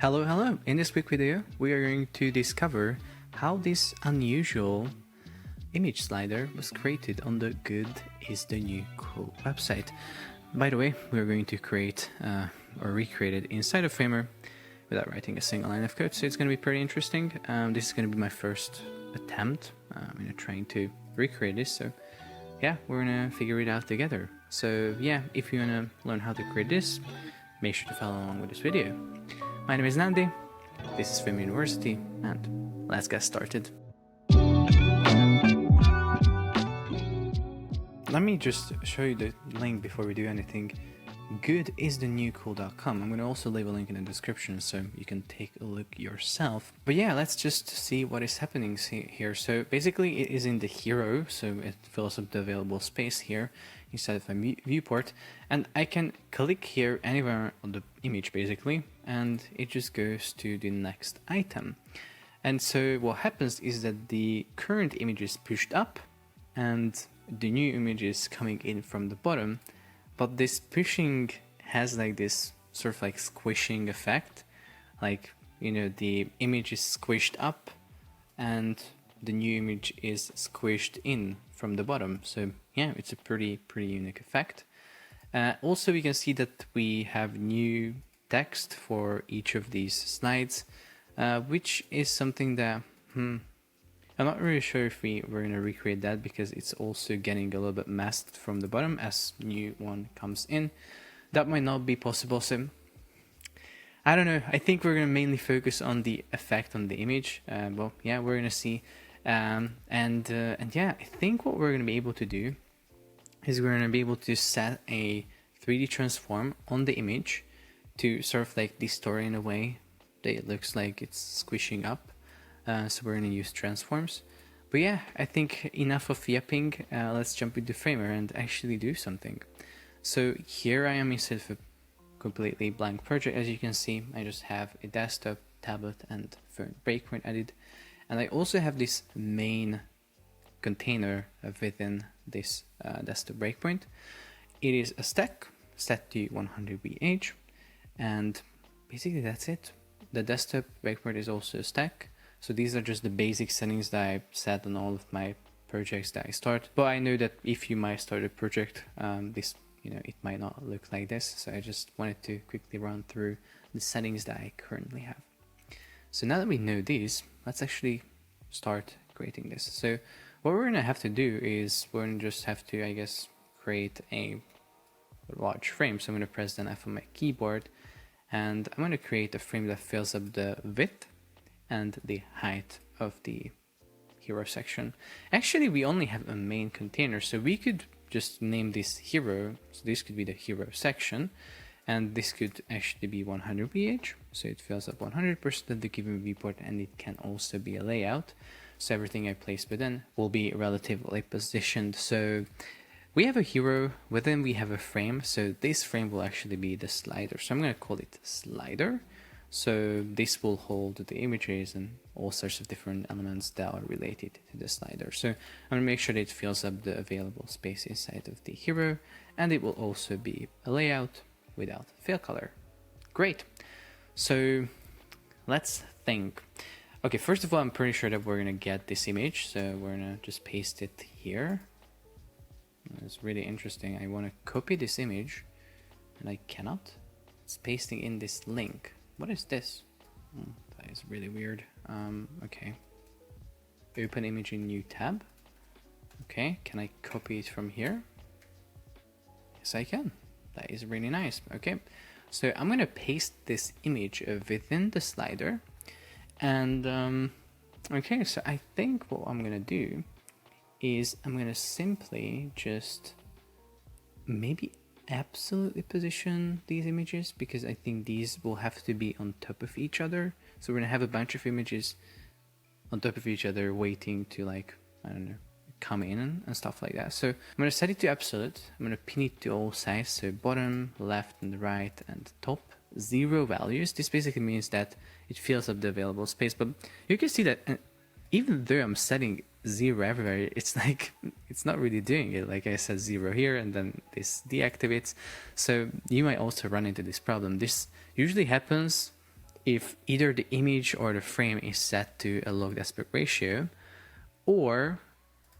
Hello. In this quick video, we are going to discover how this unusual image slider was created on the Good is the New Cool website. By the way, we are going to create or recreate it inside of Framer without writing a single line of code, so it's going to be pretty interesting. This is going to be my first attempt trying to recreate this, so yeah, we're going to figure it out together. So yeah, if you want to learn how to create this, make sure to follow along with this video. My name is Nandi, this is Framer University, and let's get started. Let me just show you the link before we do anything. Goodisthenewcool.com. I'm going to also leave a link in the description so you can take a look yourself. But yeah, let's just see what is happening here. So basically it is in the hero, so it fills up the available space here inside of my viewport, and I can click here anywhere on the image basically, and it just goes to the next item. And so what happens is that the current image is pushed up and the new image is coming in from the bottom. But this pushing has like this sort of like squishing effect, like, you know, the image is squished up and the new image is squished in from the bottom. So yeah, it's a pretty unique effect. Also, we can see that we have new text for each of these slides, which is something that I'm not really sure if we're going to recreate that, because it's also getting a little bit masked from the bottom as new one comes in. That might not be possible, so I don't know. I think we're going to mainly focus on the effect on the image. Well, yeah, we're going to see. And yeah, I think what we're going to be able to do is we're going to be able to set a 3D transform on the image to sort of like distort in a way that it looks like it's squishing up. So we're going to use transforms. But yeah, I think enough of yapping. Let's jump into Framer and actually do something. So here I am instead of a completely blank project. As you can see, I just have a desktop, tablet, and phone breakpoint added. And I also have this main container within this desktop breakpoint. It is a stack set to 100 VH, and basically that's it. The desktop breakpoint is also a stack. So these are just the basic settings that I set on all of my projects that I start. But I know that if you might start a project, it might not look like this. So I just wanted to quickly run through the settings that I currently have. So now that we know these, let's actually start creating this. So what we're gonna have to do is we're gonna just have to, I guess, create a large frame. So I'm gonna press then F on my keyboard, and I'm gonna create a frame that fills up the width and the height of the hero section. Actually, we only have a main container, so we could just name this hero. So this could be the hero section, and this could actually be 100 VH, so it fills up 100% of the given viewport, and it can also be a layout. So everything I place within will be relatively positioned. So we have a hero, within we have a frame, so this frame will actually be the slider. So I'm going to call it slider. So this will hold the images and all sorts of different elements that are related to the slider. So I'm going to make sure that it fills up the available space inside of the hero, and it will also be a layout without fill color. Great. So let's think. Okay, first of all, I'm pretty sure that we're going to get this image, so we're going to just paste it here. It's really interesting. I want to copy this image, and I cannot. It's pasting in this link. What is this? That is really weird. Okay. Open image in new tab. Okay, can I copy it from here? Yes, I can. That is really nice. Okay, so I'm gonna paste this image within the slider. And okay, so I think what I'm gonna do is I'm gonna simply just maybe absolutely position these images, because I think these will have to be on top of each other. So we're gonna have a bunch of images on top of each other waiting to, like, I don't know, come in and stuff like that. So I'm gonna set it to absolute. I'm gonna pin it to all sides, so bottom, left, and right, and top. 0 values. This basically means that it fills up the available space. But you can see that even though I'm setting 0 everywhere, it's like, it's not really doing it. Like I said, 0 here, and then this deactivates. So you might also run into this problem. This usually happens if either the image or the frame is set to a locked aspect ratio, or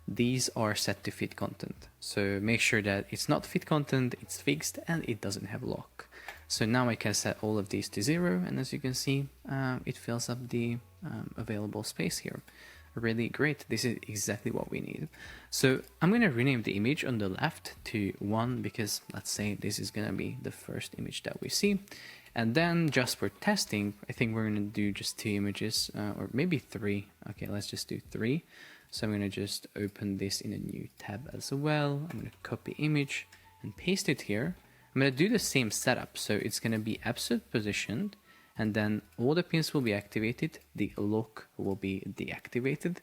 these are set to fit content. So make sure that it's not fit content, it's fixed, and it doesn't have lock. So now I can set all of these to 0, and as you can see, it fills up the available space here. Really great. This is exactly what we need. So I'm going to rename the image on the left to 1, because let's say this is going to be the first image that we see. And then just for testing, I think we're going to do just 2 images, or maybe 3. Okay, let's just do 3. So I'm going to just open this in a new tab as well. I'm going to copy image and paste it here. I'm going to do the same setup. So it's going to be absolute positioned, and then all the pins will be activated. The lock will be deactivated.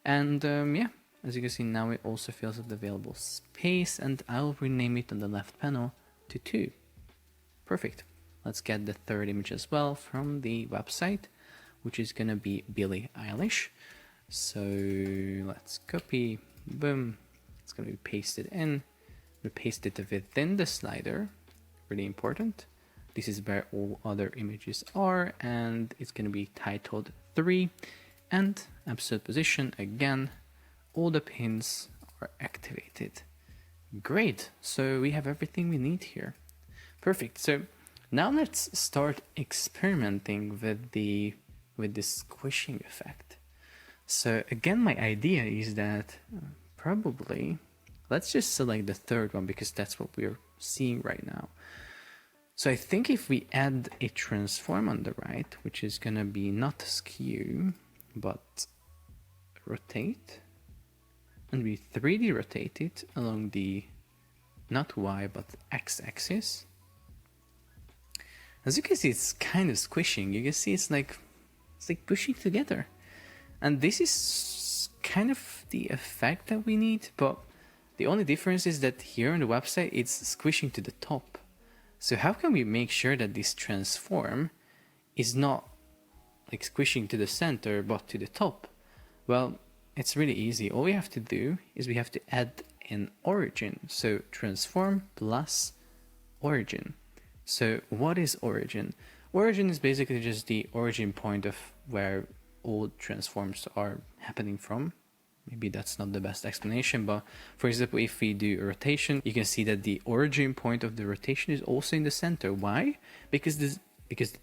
And yeah, as you can see now, it also fills up the available space, and I'll rename it on the left panel to 2. Perfect. Let's get the third image as well from the website, which is going to be Billie Eilish. So let's copy, boom, it's going to be pasted in. We paste it within the slider, really important. This is where all other images are, and it's going to be titled 3, and absolute position again, all the pins are activated. Great, so we have everything we need here. Perfect, so now let's start experimenting with this squishing effect. So again, my idea is that probably, let's just select the third one because that's what we're seeing right now. So I think if we add a transform on the right, which is going to be not skew, but rotate, and we 3D rotate it along the, not Y, but X-axis. As you can see, it's kind of squishing. You can see it's like pushing together. And this is kind of the effect that we need, but the only difference is that here on the website, it's squishing to the top. So how can we make sure that this transform is not like squishing to the center, but to the top? Well, it's really easy. All we have to do is we have to add an origin. So transform plus origin. So what is origin? Origin is basically just the origin point of where all transforms are happening from. Maybe that's not the best explanation, but for example, if we do a rotation, you can see that the origin point of the rotation is also in the center. Why? Because the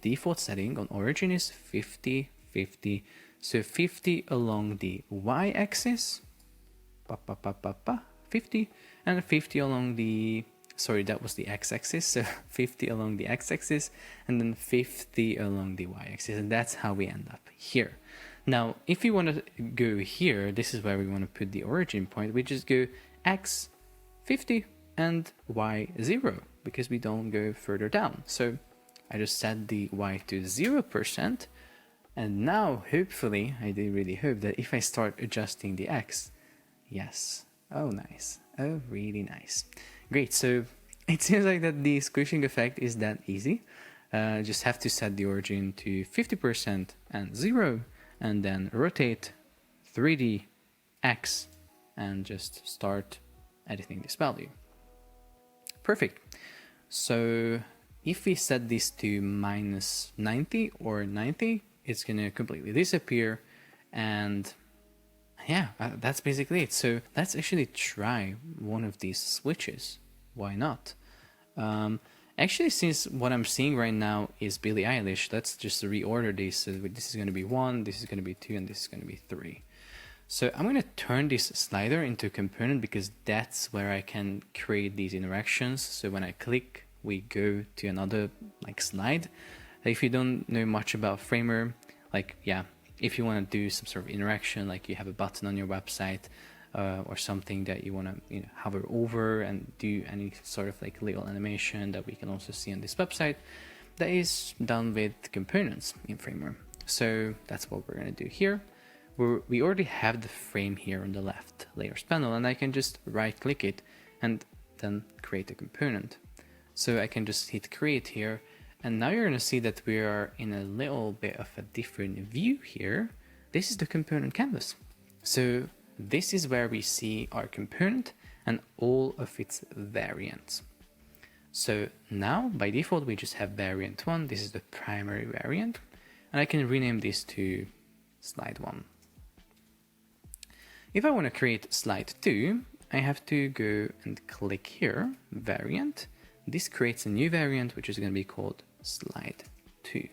default setting on origin is 50, 50. So 50 along the y-axis, 50, and 50 along the, sorry, that was the x-axis, so 50 along the x-axis, and then 50 along the y-axis, and that's how we end up here. Now, if you want to go here, this is where we want to put the origin point. We just go x 50 and y 0 because we don't go further down. So I just set the y to 0%. And now, hopefully, I do really hope that if I start adjusting the x, yes, oh nice, oh really nice. Great, so it seems like that the squishing effect is that easy. Just have to set the origin to 50% and 0. And then rotate 3D X and just start editing this value. Perfect. So if we set this to minus 90 or 90, it's going to completely disappear. And yeah, that's basically it. So let's actually try one of these switches. Why not? Actually, since what I'm seeing right now is Billie Eilish, let's just reorder this. So this is going to be 1, this is going to be 2, and this is going to be 3. So I'm going to turn this slider into a component because that's where I can create these interactions. So when I click, we go to another like slide. If you don't know much about Framer, like yeah, if you want to do some sort of interaction, like you have a button on your website, or something that you want to hover over and do any sort of like little animation that we can also see on this website, that is done with components in Framer. So that's what we're going to do here. We already have the frame here on the left layers panel, and I can just right click it and then create a component. So I can just hit create here, and now you're going to see that we are in a little bit of a different view here. This is the component canvas. So this is where we see our component and all of its variants. So now by default we just have variant 1. This is the primary variant. and I can rename this to slide 1. If I want to create slide 2, I have to go and click here, variant. This creates a new variant, which is going to be called slide 2.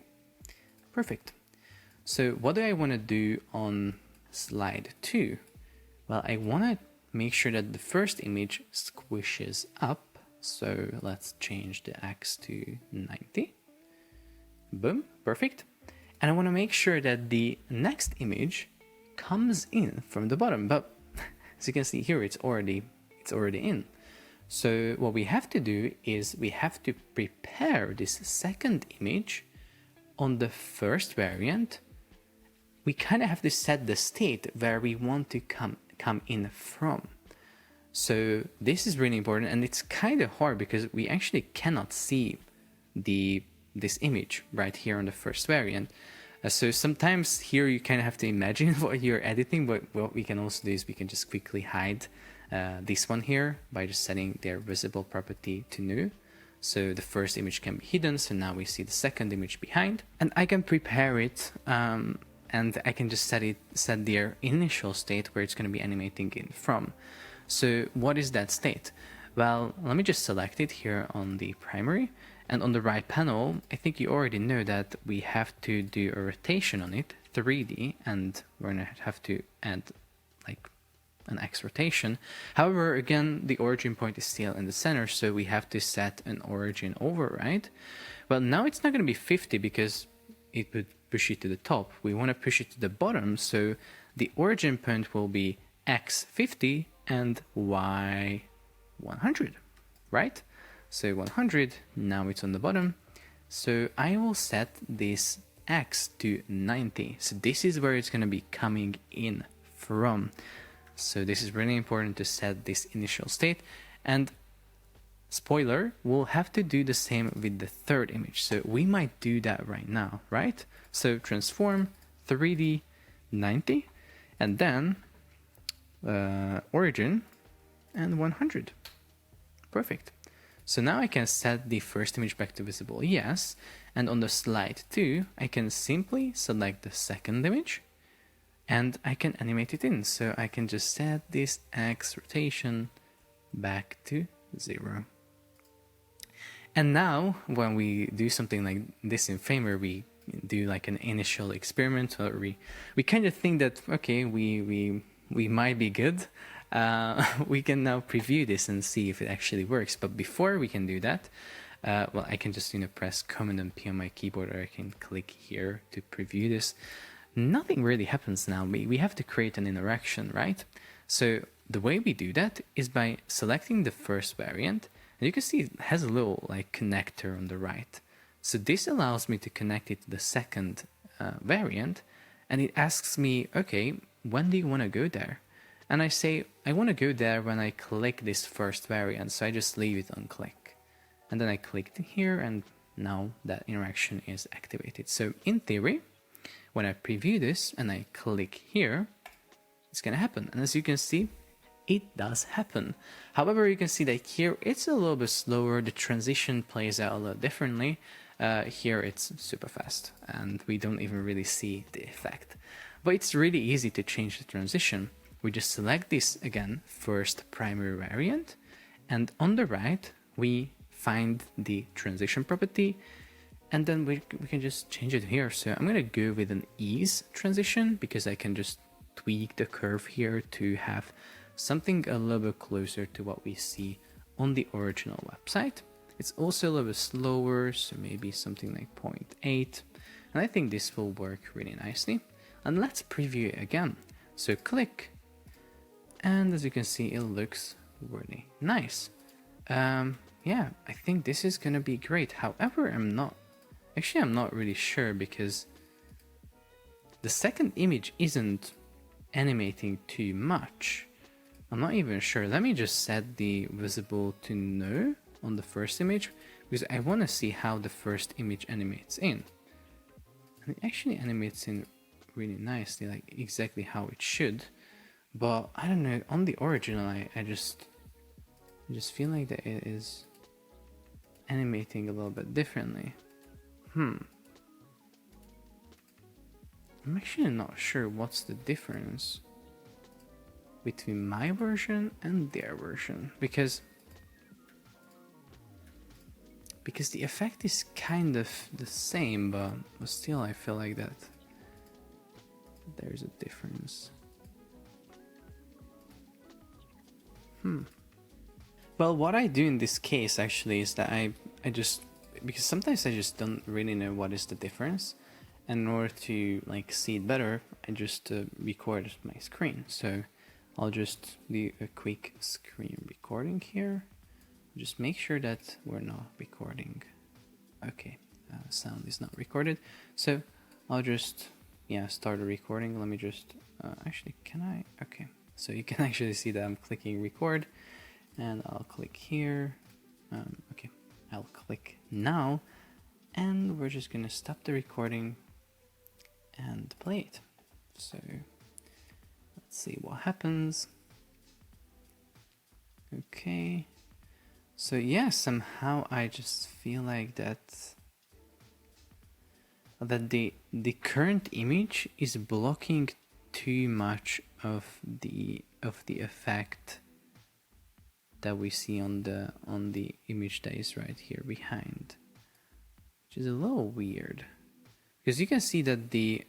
Perfect. So what do I want to do on slide 2? Well, I want to make sure that the first image squishes up. So let's change the X to 90. Boom, perfect. And I want to make sure that the next image comes in from the bottom, but as you can see here, it's already in. So what we have to do is we have to prepare this second image on the first variant. We kind of have to set the state where we want to come in from. So this is really important, and it's kind of hard because we actually cannot see this image right here on the first variant. So sometimes here you kind of have to imagine what you're editing, but what we can also do is we can just quickly hide this one here by just setting their visible property to new. So the first image can be hidden, so now we see the second image behind. And I can prepare it, and I can just set their initial state where it's going to be animating in from. So what is that state? Well, let me just select it here on the primary. And on the right panel, I think you already know that we have to do a rotation on it, 3D, and we're going to have to add like an X rotation. However, again, the origin point is still in the center, so we have to set an origin override. Well, now it's not going to be 50 because it would push it to the top. We want to push it to the bottom, so the origin point will be X 50 and Y 100, right? So 100, now it's on the bottom. So I will set this X to 90. So this is where it's going to be coming in from. So this is really important to set this initial state. And spoiler, we'll have to do the same with the third image. So we might do that right now, right? So transform 3D 90 and then origin and 100. Perfect. So now I can set the first image back to visible, yes, and on the slide 2, I can simply select the second image, and I can animate it in. So I can just set this X rotation back to 0. And now, when we do something like this in Framer, we do like an initial experiment, or we kind of think that, okay, we might be good. We can now preview this and see if it actually works. But before we can do that, well, I can just press Command and P on my keyboard, or I can click here to preview this. Nothing really happens now. We have to create an interaction, right? So the way we do that is by selecting the first variant, and you can see it has a little like connector on the right. So this allows me to connect it to the second variant, and it asks me, okay, when do you want to go there? And I say, I want to go there when I click this first variant, so I just leave it on click. And then I clicked here, and now that interaction is activated. So in theory, when I preview this and I click here, it's going to happen. And as you can see, it does happen. However, you can see that here it's a little bit slower. The transition plays out a little differently. Here it's super fast, and we don't even really see the effect. But it's really easy to change the transition. We just select this again, first primary variant, and on the right we find the transition property, and then we can just change it here. So I'm going to go with an ease transition because I can just tweak the curve here to have something a little bit closer to what we see on the original website. It's also a little bit slower, so maybe something like 0.8, and I think this will work really nicely. And let's preview it again. So click, and as you can see, it looks really nice. Yeah, I think this is gonna be great. However, I'm not really sure because the second image isn't animating too much. I'm not even sure. Let me just set the visible to no on the first image because I want to see how the first image animates in. And it actually animates in really nicely, like exactly how it should. But I don't know, on the original I just feel like that it is animating a little bit differently. I'm actually not sure what's the difference between my version and their version, because the effect is kind of the same, but still I feel like that there's a difference. Well, what I do in this case actually is that I just, because sometimes I just don't really know what is the difference, and in order to like see it better, I just record my screen. So I'll just do a quick screen recording here. Just make sure that we're not recording. Okay, sound is not recorded. So I'll just, start a recording. Let me just, actually, can I? Okay, so you can actually see that I'm clicking record, and I'll click here. Okay, I'll click now, and we're just gonna stop the recording and play it. So let's see what happens. Okay. So yeah, somehow I just feel like that the current image is blocking too much of the effect that we see on the image that is right here behind, which is a little weird, because you can see that the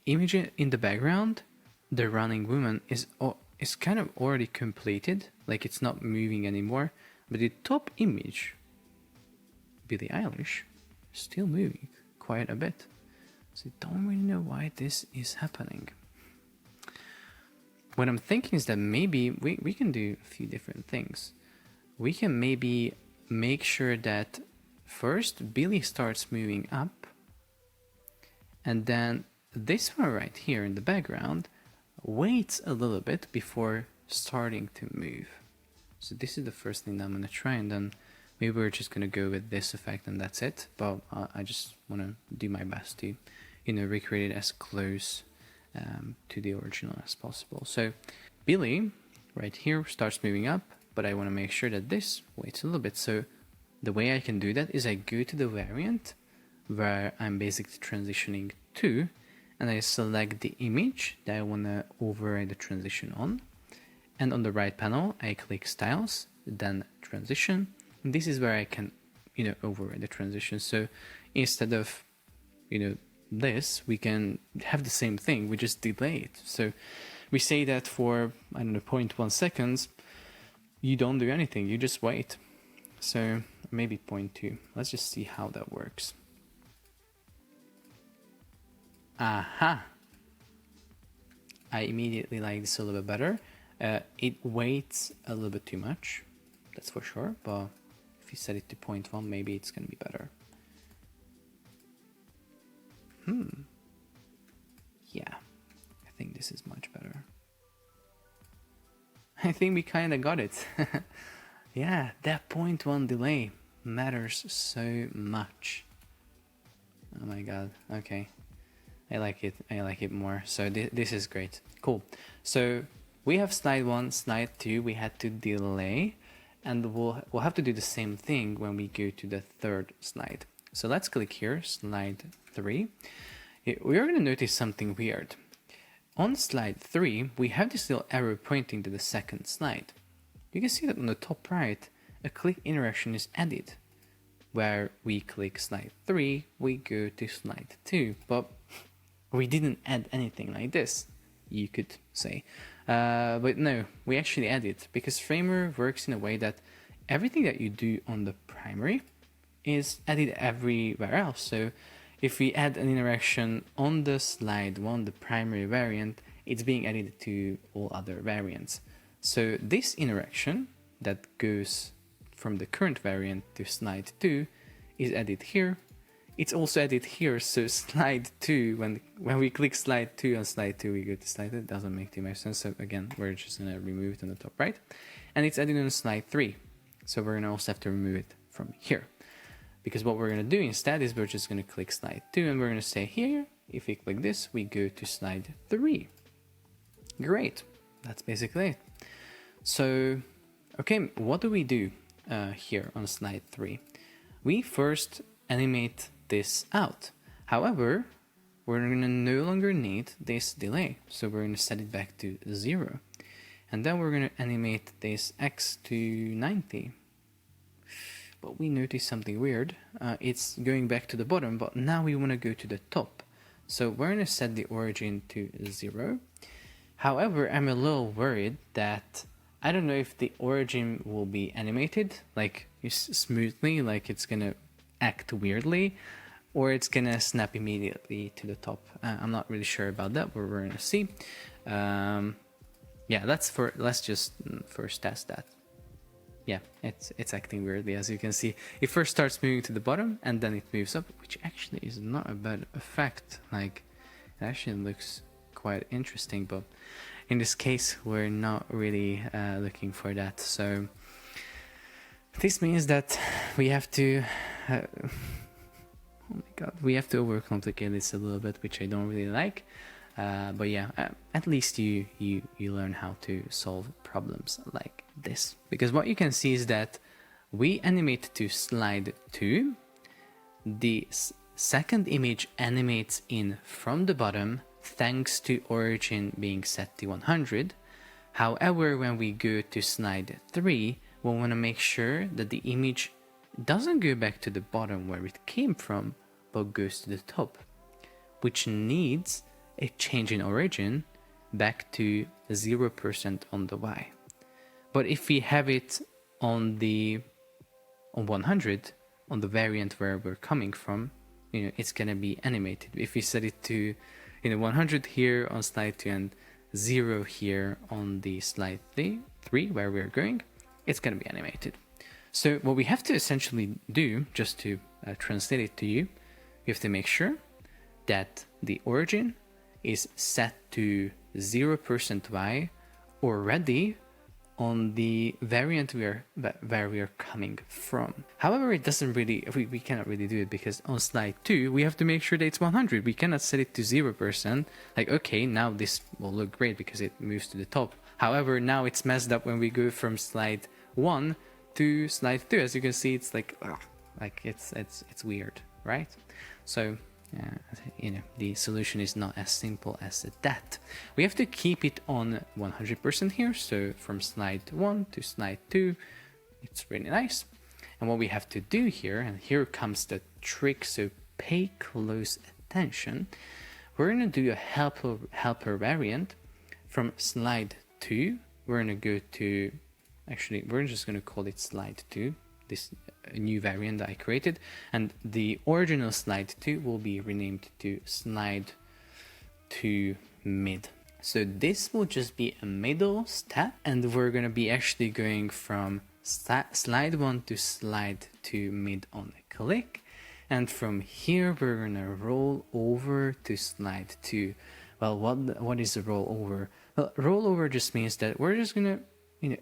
image in the background, the running woman, is kind of already completed, like it's not moving anymore, but the top image, Billie Eilish, is still moving quite a bit. So I don't really know why this is happening. What I'm thinking is that maybe we can do a few different things. We can maybe make sure that first Billie starts moving up, and then this one right here in the background waits a little bit before starting to move. So this is the first thing that I'm gonna try, and then maybe we're just gonna go with this effect and that's it. But I just wanna do my best to, recreate it as close to the original as possible. So Billie right here starts moving up, but I wanna make sure that this waits a little bit. So the way I can do that is I go to the variant where I'm basically transitioning to, and I select the image that I want to override the transition on. And on the right panel, I click Styles, then Transition. And this is where I can, override the transition. So instead of, this, we can have the same thing, we just delay it. So we say that for, 0.1 seconds, you don't do anything, you just wait. So maybe 0.2. Let's just see how that works. Aha! I immediately like this a little bit better. It waits a little bit too much, that's for sure, but if you set it to 0.1, maybe it's gonna be better. Yeah, I think this is much better. I think we kinda got it. Yeah, that 0.1 delay matters so much. Oh my god, okay. I like it more. So this is great. Cool. So we have slide 1, slide 2, we had to delay, and we'll have to do the same thing when we go to the third slide. So let's click here, slide 3. We are going to notice something weird. On slide 3, we have this little arrow pointing to the second slide. You can see that on the top right, a click interaction is added. Where we click slide 3, we go to slide 2, but we didn't add anything like this, you could say. But no, we actually added, because Framer works in a way that everything that you do on the primary is added everywhere else. So if we add an interaction on the slide 1, the primary variant, it's being added to all other variants. So this interaction that goes from the current variant to slide 2 is added here. It's also added here, so slide 2, when we click slide 2 on slide 2, we go to slide 2. It doesn't make too much sense, so again, we're just gonna remove it on the top right. And it's added on slide 3, so we're gonna also have to remove it from here. Because what we're gonna do instead is we're just gonna click slide 2, and we're gonna say here, if we click this, we go to slide 3. Great, that's basically it. So, okay, what do we do here on slide 3? We first animate this out. However, we're going to no longer need this delay. So we're going to set it back to 0. And then we're going to animate this X to 90. But we notice something weird. It's going back to the bottom, but now we want to go to the top. So we're going to set the origin to 0. However, I'm a little worried that I don't know if the origin will be animated, like smoothly, like it's going to act weirdly, or it's going to snap immediately to the top. I'm not really sure about that, but we're going to see. Yeah, let's just first test that. Yeah, it's acting weirdly, as you can see. It first starts moving to the bottom, and then it moves up, which actually is not a bad effect. Like, it actually looks quite interesting, but in this case, we're not really looking for that. So this means that we have to... oh my god, we have to overcomplicate this a little bit, which I don't really like. But yeah, at least you learn how to solve problems like this. Because what you can see is that we animate to slide 2. The second image animates in from the bottom thanks to origin being set to 100. However, when we go to slide 3, we want to make sure that the image doesn't go back to the bottom where it came from, but goes to the top, which needs a change in origin back to 0% on the Y. But if we have it on 100, on the variant where we're coming from, it's gonna be animated. If we set it to 100 here on slide 2 and 0 here on the slide 3 where we're going, it's gonna be animated. So what we have to essentially do, just to translate it to you, we have to make sure that the origin is set to 0% Y already on the variant where we are coming from. However, it doesn't really, we cannot really do it, because on slide 2 we have to make sure that it's 100. We cannot set it to 0%. Like, okay, now this will look great because it moves to the top. However, now it's messed up when we go from slide 1 to slide 2. As you can see, it's like, ugh, like it's weird, right? So the solution is not as simple as that. We have to keep it on 100% here. So from slide 1 to slide 2, it's really nice. And what we have to do here, and here comes the trick, so pay close attention. We're going to do a helper variant from slide 2. We're going to go to, actually, we're just going to call it slide 2. This new variant that I created, and the original slide 2 will be renamed to slide 2 mid. So this will just be a middle step, and we're gonna be actually going from slide 1 to slide 2 mid on a click, and from here we're gonna roll over to slide 2. Well, what is a rollover? Well, rollover just means that we're just gonna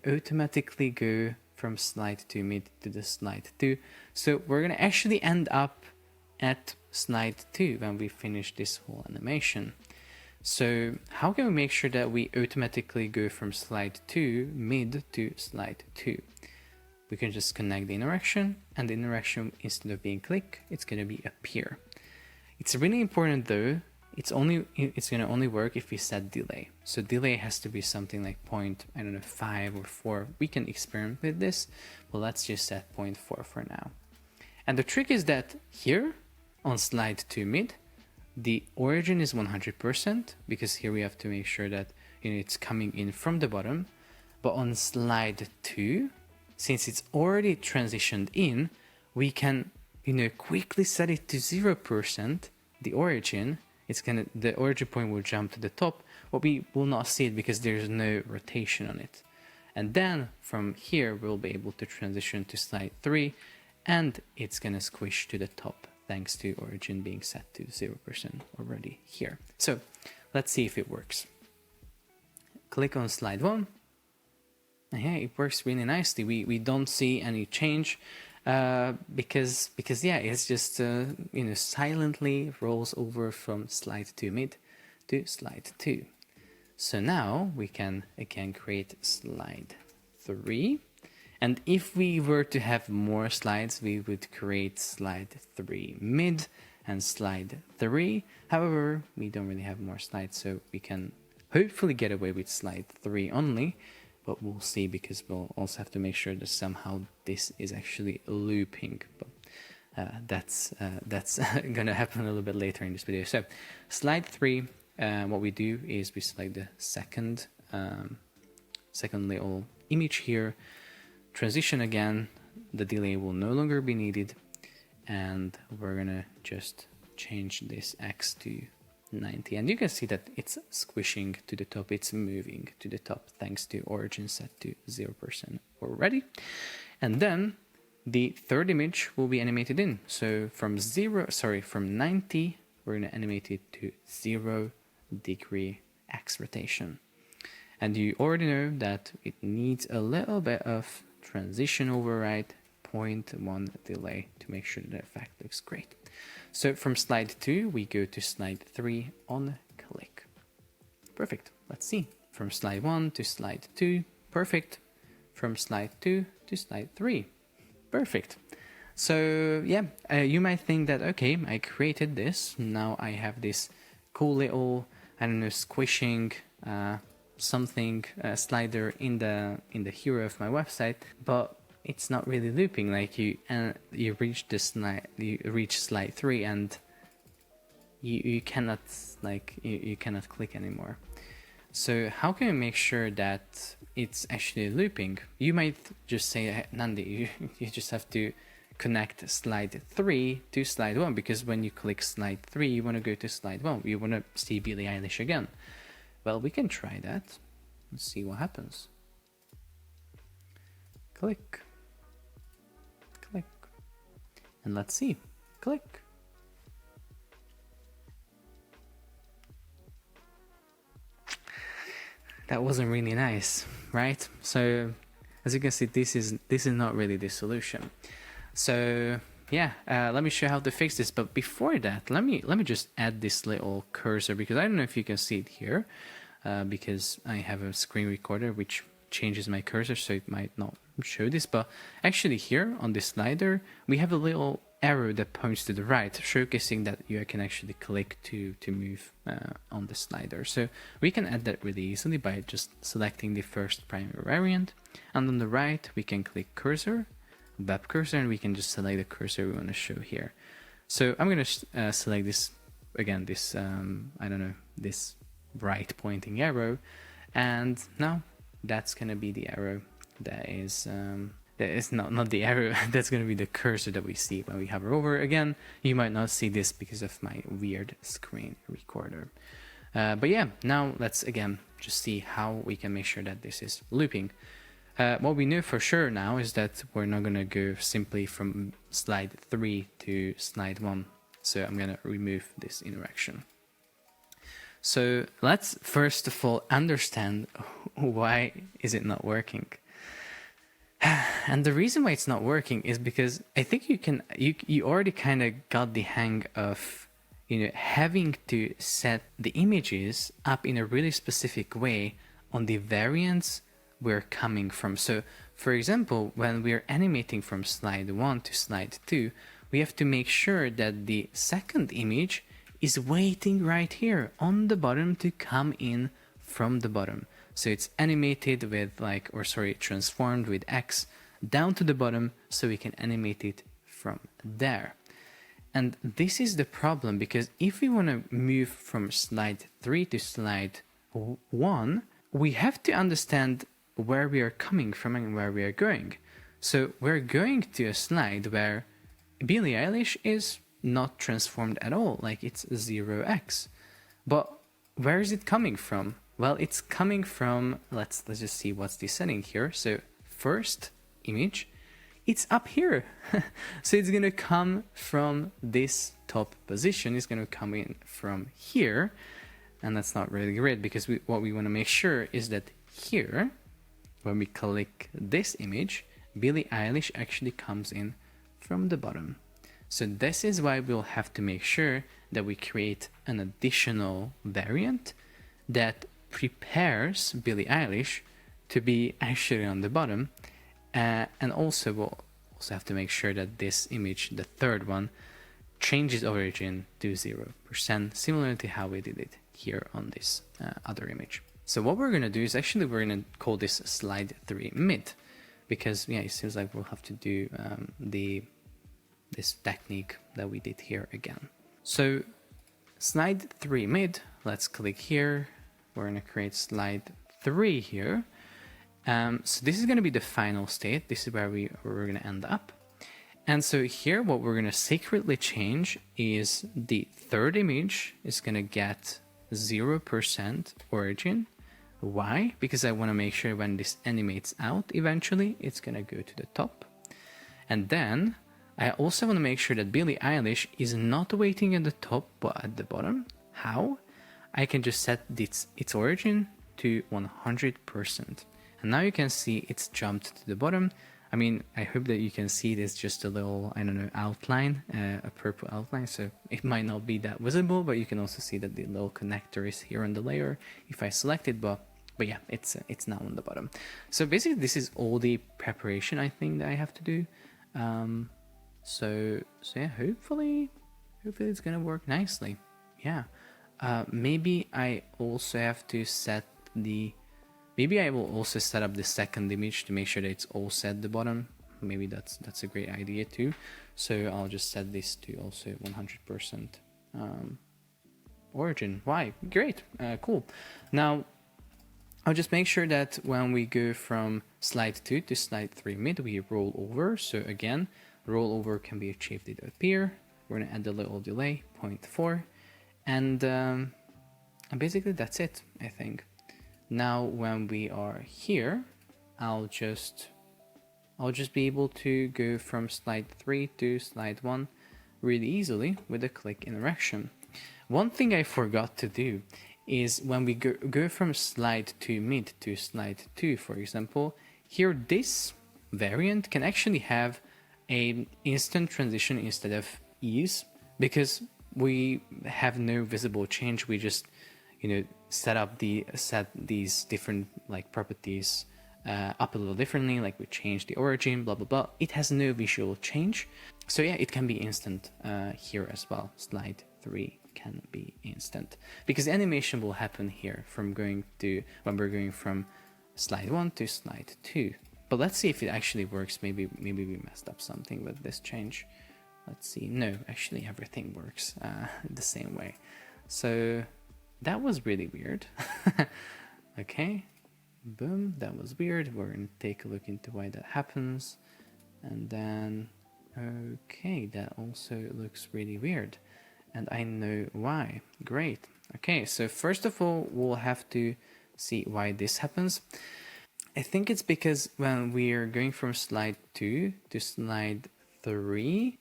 automatically go from slide 2 mid to the slide 2. So we're going to actually end up at slide 2 when we finish this whole animation. So how can we make sure that we automatically go from slide 2 mid to slide 2? We can just connect the interaction, and the interaction, instead of being click, it's going to be appear. It's really important though, it's going to only work if we set delay. So delay has to be something like 5 or 4. We can experiment with this, but let's just set 0.4 for now. And the trick is that here on slide 2 mid, the origin is 100%, because here we have to make sure that it's coming in from the bottom. But on slide 2, since it's already transitioned in, we can quickly set it to 0%, the origin. The origin point will jump to the top, but we will not see it because there's no rotation on it. And then from here, we'll be able to transition to slide 3, and it's gonna squish to the top thanks to origin being set to 0% already here. So let's see if it works. Click on slide 1. And yeah, it works really nicely. We don't see any change. Because yeah, it's just silently rolls over from slide 2 mid to slide 2. So now we can again create slide 3, and if we were to have more slides, we would create slide 3 mid and slide 3. However, we don't really have more slides, so we can hopefully get away with slide 3 only, but we'll see, because we'll also have to make sure that somehow this is actually looping. But that's gonna happen a little bit later in this video. So slide 3, what we do is we select the second little image here, transition again, the delay will no longer be needed, and we're gonna just change this X to 90, and you can see that it's squishing to the top, it's moving to the top thanks to origin set to 0% already. And then the third image will be animated in. So from 90, we're going to animate it to 0° X rotation. And you already know that it needs a little bit of transition override, 0.1 delay to make sure the effect looks great. So from slide 2, we go to slide 3 on click. Perfect. Let's see. From slide 1 to slide 2, perfect. From slide 2 to slide 3. Perfect. So yeah, you might think that, okay, I created this, now I have this cool little, I don't know, squishing something slider in the hero of my website, but it's not really looping. Like you reach this slide, you reach slide 3, and you cannot you cannot click anymore. So how can we make sure that it's actually looping? You might just say, Nandi, you just have to connect slide 3 to slide 1, because when you click slide 3, you want to go to slide 1. You want to see Billie Eilish again. Well, we can try that. Let's see what happens. Click. Click. And let's see. Click. That wasn't really nice, right? So as you can see, this is not really the solution. So yeah, let me show you how to fix this. But before that, let me just add this little cursor, because I don't know if you can see it here, because I have a screen recorder which changes my cursor, so it might not show this. But actually here on this slider, we have a little arrow that points to the right, showcasing that you can actually click to move on the slider. So we can add that really easily by just selecting the first primary variant, and on the right we can click cursor, web cursor, and we can just select the cursor we want to show here. So I'm going to select this again, this I don't know, this right pointing arrow, and now that's going to be the arrow that is not the arrow, that's going to be the cursor that we see when we hover over. Again, you might not see this because of my weird screen recorder. But yeah, now let's again just see how we can make sure that this is looping. What we know for sure now is that we're not going to go simply from slide 3 to slide 1. So I'm going to remove this interaction. So let's first of all understand why is it not working. And the reason why it's not working is because I think you already kind of got the hang of, having to set the images up in a really specific way on the variants we're coming from. So for example, when we're animating from slide 1 to slide 2, we have to make sure that the second image is waiting right here on the bottom to come in from the bottom. So it's animated with transformed with X down to the bottom, so we can animate it from there. And this is the problem, because if we want to move from slide 3 to slide 1, we have to understand where we are coming from and where we are going. So we're going to a slide where Billie Eilish is not transformed at all, like it's 0x. But where is it coming from? Well, it's coming from, let's just see what's the setting here. So first image, it's up here. So it's going to come from this top position. It's going to come in from here. And that's not really great, because what we want to make sure is that here, when we click this image, Billie Eilish actually comes in from the bottom. So this is why we'll have to make sure that we create an additional variant that prepares Billie Eilish to be actually on the bottom, and also we'll also have to make sure that this image, the third one, changes origin to 0%, similar to how we did it here on this other image. So what we're going to do is actually we're going to call this slide 3 mid, because yeah, it seems like we'll have to do this technique that we did here again. So slide 3 mid, let's click here. We're going to create slide 3 here. So this is going to be the final state. This is where we're going to end up. And so here what we're going to secretly change is the third image is going to get 0% origin. Why? Because I want to make sure when this animates out eventually, it's going to go to the top. And then I also want to make sure that Billie Eilish is not waiting at the top but at the bottom. How? I can just set its origin to 100%. And now you can see it's jumped to the bottom. I mean, I hope that you can see this just a little, I don't know, outline, a purple outline. So it might not be that visible, but you can also see that the little connector is here on the layer if I select it. But yeah, it's now on the bottom. So basically, this is all the preparation I think that I have to do. So yeah, hopefully it's gonna work nicely. Yeah. Maybe I also have to set maybe I will also set up the second image to make sure that it's all set at the bottom. Maybe that's a great idea too. So I'll just set this to also 100% origin. Why? Great. Cool. Now I'll just make sure that when we go from slide 2 to slide 3 mid, we roll over. So again, rollover can be achieved up here. We're gonna add a little delay, 0.4, and basically that's it, I think. Now when we are here, I'll just be able to go from slide 3 to slide 1 really easily with a click interaction. One thing I forgot to do is when we go from slide 2 mid to slide 2, for example, here this variant can actually have an instant transition instead of ease, because we have no visible change. We just set these different like properties up a little differently, like we change the origin, blah blah blah. It has no visual change, so yeah, it can be instant here as well. Slide 3 can be instant because the animation will happen here when we're going from slide 1 to slide 2. But let's see if it actually works. Maybe we messed up something with this change. Let's see. No, actually everything works the same way. So that was really weird. Okay, boom, that was weird. We're gonna take a look into why that happens. And then, okay, that also looks really weird. And I know why. Great. Okay, so first of all, we'll have to see why this happens. I think it's because when we're going from slide 2 to slide 3,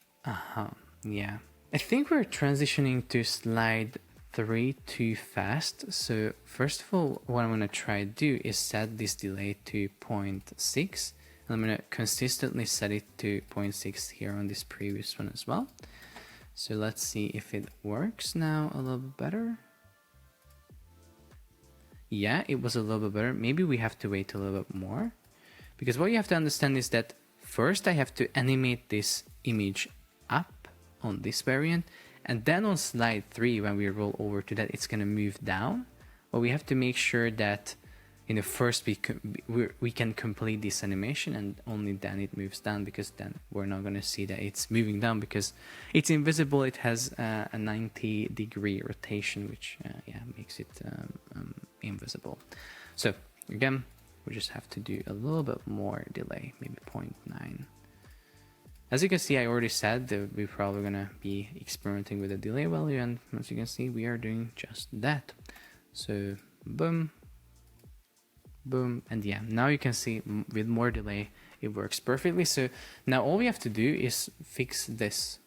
yeah. I think we're transitioning to slide 3 too fast. So first of all, what I'm gonna try to do is set this delay to 0.6. And I'm gonna consistently set it to 0.6 here on this previous one as well. So let's see if it works now a little bit better. Yeah, it was a little bit better. Maybe we have to wait a little bit more, because what you have to understand is that first I have to animate this image up on this variant, and then on slide 3, when we roll over to that, it's going to move down. But we have to make sure that first we can complete this animation, and only then it moves down, because then we're not going to see that it's moving down because it's invisible. It has a 90-degree rotation, which makes it invisible. So again, we just have to do a little bit more delay, maybe 0.9. As you can see, I already said that we're probably going to be experimenting with the delay value, and as you can see, we are doing just that. So boom, boom, and yeah, now you can see with more delay it works perfectly. So now all we have to do is fix this,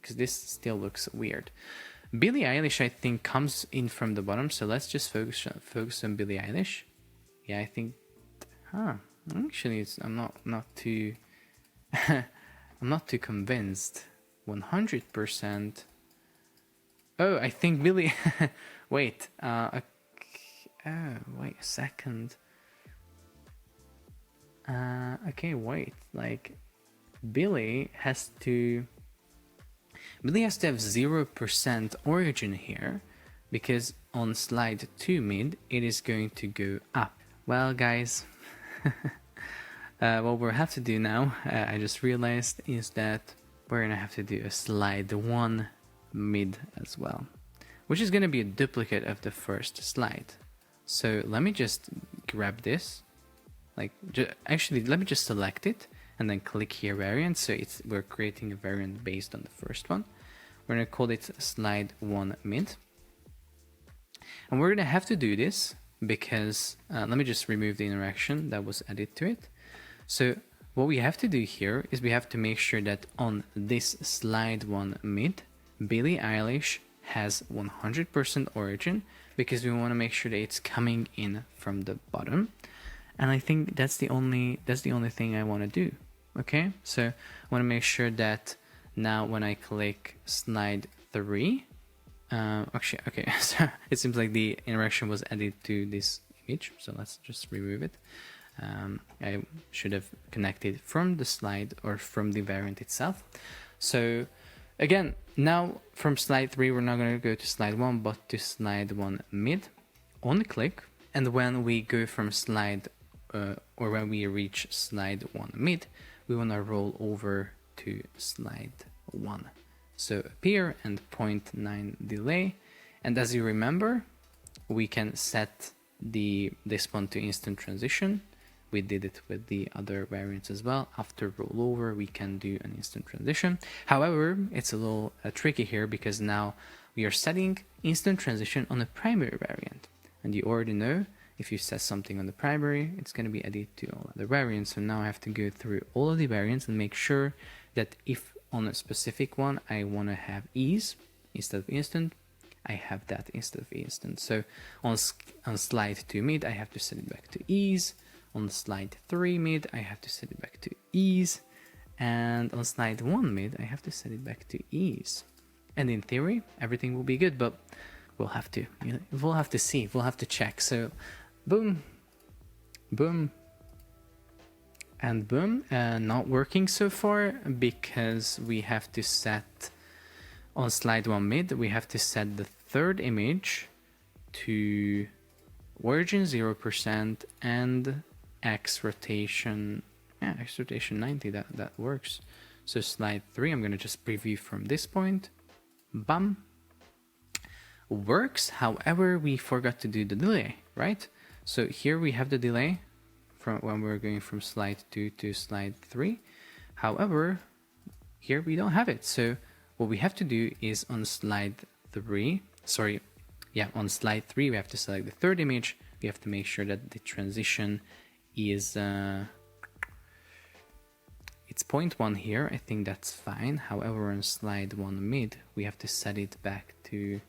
because this still looks weird. Billie Eilish, I think, comes in from the bottom, so let's just focus on Billie Eilish. Yeah, I think, actually I'm not too I'm not too convinced. 100%. Oh, I think Billie wait, wait a second. Okay, wait, like Billie has to Billy has to have 0% origin here, because on slide 2 mid, it is going to go up. Well, guys, what we'll have to do now, I just realized, is that we're going to have to do a slide 1 mid as well, which is going to be a duplicate of the first slide. So let me just grab this, actually let me just select it and then click here variant. So we're creating a variant based on the first one. We're going to call it slide 1 mid. And we're going to have to do this because, let me just remove the interaction that was added to it. So what we have to do here is we have to make sure that on this slide 1 mid, Billie Eilish has 100% origin, because we want to make sure that it's coming in from the bottom. And I think that's the only thing I want to do. Okay, so I want to make sure that now when I click slide 3, actually, okay, so it seems like the interaction was added to this image, so let's just remove it. I should have connected from the slide or from the variant itself. So again, now from slide 3, we're not going to go to slide 1, but to slide 1 mid, on click, and when we go from slide, or when we reach slide 1 mid, we want to roll over to slide 1. So appear and 0.9 delay, and as you remember, we can set this one to instant transition. We did it with the other variants as well. After rollover, we can do an instant transition. However, it's a little tricky here, because now we are setting instant transition on the primary variant. And you already know, if you set something on the primary, it's going to be added to all other variants. So now I have to go through all of the variants and make sure that if on a specific one I want to have ease instead of instant, I have that instead of instant. So on slide 2 mid, I have to set it back to ease. On slide 3 mid, I have to set it back to ease. And on slide 1 mid, I have to set it back to ease. And in theory, everything will be good, but we'll have to, we'll have to see, we'll have to check. So boom, boom, and boom. Not working so far, because we have to set, on slide 1 mid, we have to set the third image to origin 0% and X rotation, X rotation 90, that works. So slide 3, I'm going to just preview from this point. Bam. Works. However, we forgot to do the delay, right? So here we have the delay from when we're going from slide 2 to slide 3. However, here we don't have it. So what we have to do is on slide 3, on slide 3, we have to select the third image. We have to make sure that the transition is it's 0.1 here. I think that's fine. However, on slide 1 mid, we have to set it back to,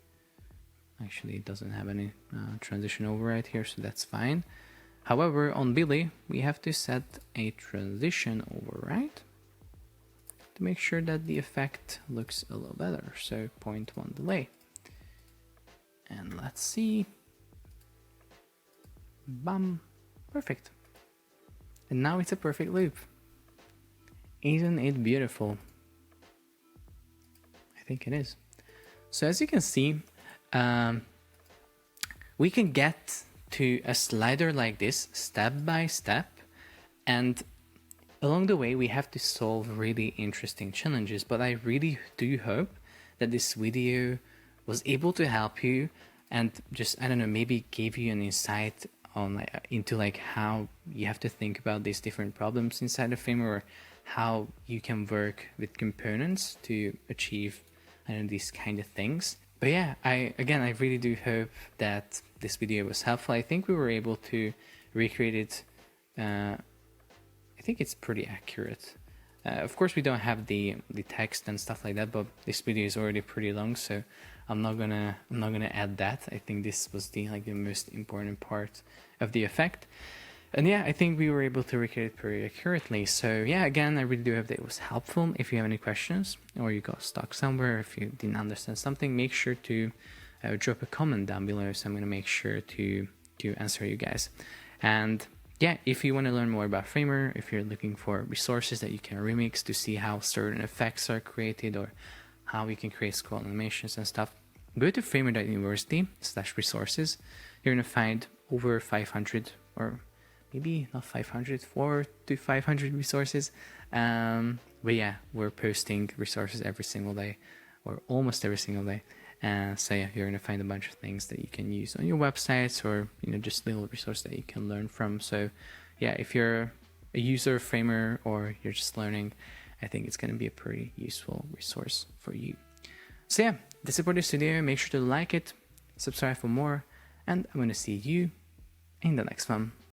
actually it doesn't have any transition override here, so that's fine. However, on Billy, we have to set a transition override to make sure that the effect looks a little better. So 0.1 delay. And let's see. Bam. Perfect. And now it's a perfect loop. Isn't it beautiful? I think it is. So as you can see, we can get to a slider like this step by step, and along the way we have to solve really interesting challenges. But I really do hope that this video was able to help you and just, I don't know, maybe gave you an insight on into how you have to think about these different problems inside the frame, or how you can work with components to achieve, I don't know, these kind of things. But yeah, I really do hope that this video was helpful. I think we were able to recreate it. I think it's pretty accurate. Of course, we don't have the text and stuff like that, but this video is already pretty long, so I'm not gonna add that. I think this was the most important part of the effect. And yeah, I think we were able to recreate it pretty accurately. So yeah, again, I really do hope that it was helpful. If you have any questions, or you got stuck somewhere, if you didn't understand something, make sure to drop a comment down below, so I'm gonna make sure to answer you guys. And yeah, if you want to learn more about Framer, if you're looking for resources that you can remix to see how certain effects are created, or how you can create scroll animations and stuff, go to framer.university/resources. You're going to find over 500, or maybe not 500, 4 to 500 resources. But yeah, we're posting resources every single day, or almost every single day. So yeah, you're going to find a bunch of things that you can use on your websites, or just little resources that you can learn from. So yeah, if you're a user, framer, or you're just learning, I think it's going to be a pretty useful resource for you. So yeah, that's it for this video. Make sure to like it, subscribe for more, and I'm going to see you in the next one.